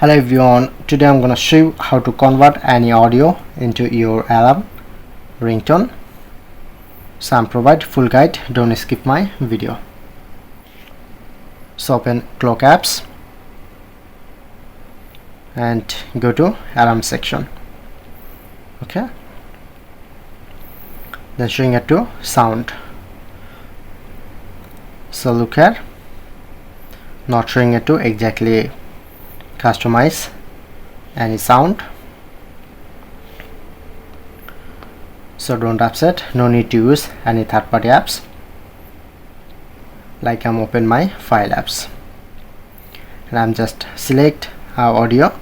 Hello everyone, today I'm gonna show you how to convert any audio into your alarm ringtone. So I'm provide full guide, don't skip my video. So open clock apps and go to alarm section. Okay, then showing it to sound. So look here, not showing it to exactly customize any sound, so don't upset, no need to use any third-party apps. Like I'm open my file apps and I'm just select our audio,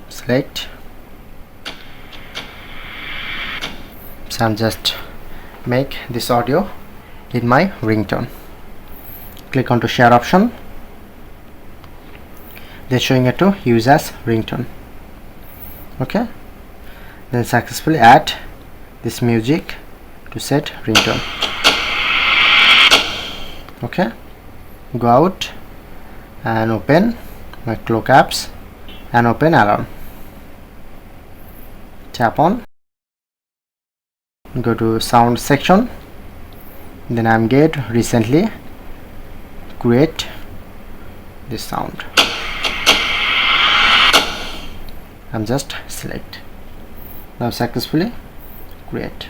select, so I'm just make this audio in my ringtone. Click on to share option, then showing it to use as ringtone. Okay, then successfully add this music to set ringtone. Okay, go out and open my clock apps and open alarm. Tap on, go to sound section, then I'm get recently create this sound. I'm just select, now successfully create.